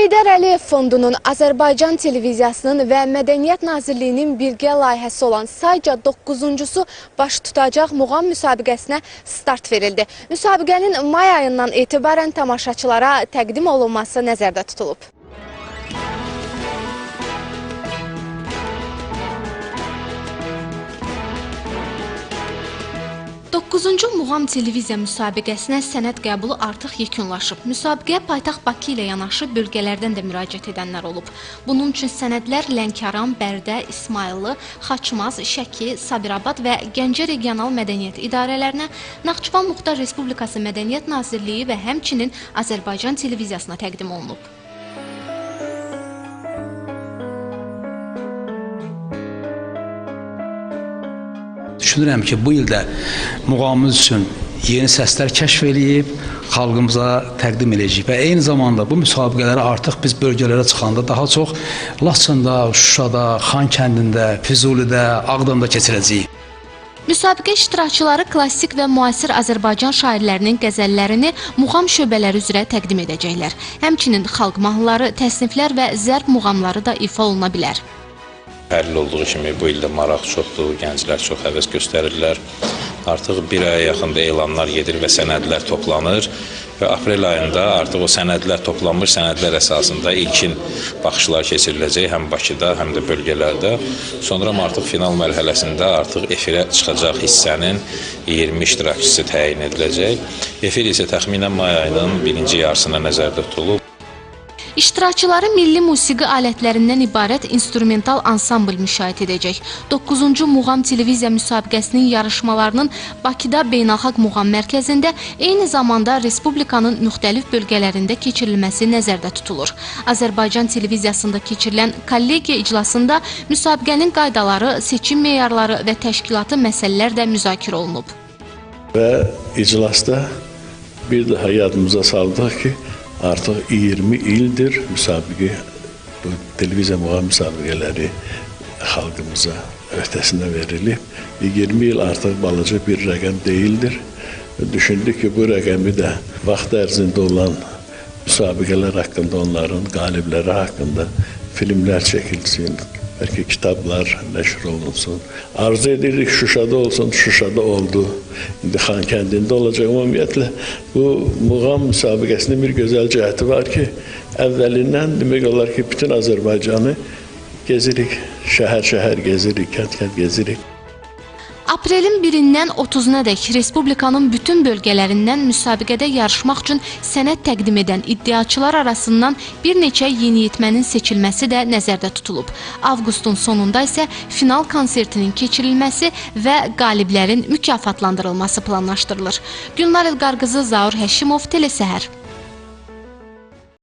Heydər Əliyev Fondunun, Azərbaycan Televiziyasının və Mədəniyyət Nazirliyinin birgə layihəsi olan sayca 9-cusu baş tutacaq muğam müsabiqəsinə start verildi. Müsabiqənin may ayından etibarən tamaşaçılara təqdim olunması nəzərdə tutulub. 9-cu Muğam Televiziya müsabiqəsinə sənəd qəbulu artıq yekunlaşıb. Müsabiqəyə paytaxt Bakı ilə yanaşı bölgələrdən də müraciət edənlər olub. Bunun üçün sənədlər Lənkəran, Bərdə, İsmayıllı, Xaçmaz, Şəki, Sabirabad və Gəncə Regional Mədəniyyət İdarələrinə, Naxçıvan Muxtar Respublikası Mədəniyyət Nazirliyi və həmçinin Azərbaycan Televiziyasına təqdim olunub. Düşünürəm ki, bu ildə muğamımız üçün yeni səslər kəşf edib, xalqımıza təqdim edəcəyik və eyni zamanda bu müsabiqələri artıq biz bölgələrə çıxanda daha çox Laçında, Şuşada, Xankəndində, Füzulidə, Ağdamda keçirəcəyik. Müsabiqə iştirakçıları klassik və müasir Azərbaycan şairlərinin qəzəllərini muğam şöbələri üzrə təqdim edəcəklər. Həmçinin xalq mahnıları, təsniflər və zərb muğamları da ifa oluna bilər. Hər il olduğu kimi bu ildə maraq çoxdur, gənclər çox həvəs göstərirlər. Artıq bir aya yaxında elanlar gedir və sənədlər toplanır və aprel ayında artıq o sənədlər toplanmış sənədlər əsasında ilkin baxışlar keçiriləcək həm Bakıda, həm də bölgələrdə. Sonra artıq final mərhələsində artıq efirə çıxacaq hissənin 20 iştirakçısı təyin ediləcək. Efir isə təxminən may ayının birinci yarısına nəzərdə tutulub. İştirakçıları milli musiqi alətlərindən ibarət instrumental ansambl müşahidə edəcək. 9-cu Muğam Televiziya müsabiqəsinin yarışmalarının Bakıda Beynəlxalq Muğam Mərkəzində, eyni zamanda Respublikanın müxtəlif bölgələrində keçirilməsi nəzərdə tutulur. Azərbaycan Televiziyasında keçirilən kollegiya iclasında müsabiqənin qaydaları, seçim meyarları və təşkilatı məsələlər də müzakirə olunub. Və iclasda bir daha yadımıza saldıq ki, artıq 20 ildir müsabiqə, bu televiziya muğam müsabiqələri xalqımıza öhdəsinə verilib. 20 il artıq balaca bir rəqəm deyildir. Düşündük ki, bu rəqəmi də vaxt ərzində olan müsabiqələr haqqında, onların qalibləri haqqında filmlər çəkilsin, bəlkə kitablar nəşr olunsun. Arzu edirik Şuşada olsun, Şuşada oldu. İndi Xankəndində olacaq. Ümumiyyətlə, bu muğam müsabiqəsinin bir gözəl cəhəti var ki, əvvəlindən demək olar ki, bütün Azərbaycanı gezirik, şəhər-şəhər gezirik, kənd-kənd gezirik. Aprelin 1-dən 30-na dək Respublikanın bütün bölgələrindən müsabiqədə yarışmaq üçün sənəd təqdim edən iddiaçılar arasından bir neçə yeniyetmənin seçilməsi də nəzərdə tutulub. Avqustun sonunda isə final konsertinin keçirilməsi və qaliblərin mükafatlandırılması planlaşdırılır. Gülnar Elqarqızı, Zaur Həşimov, Telesəhər.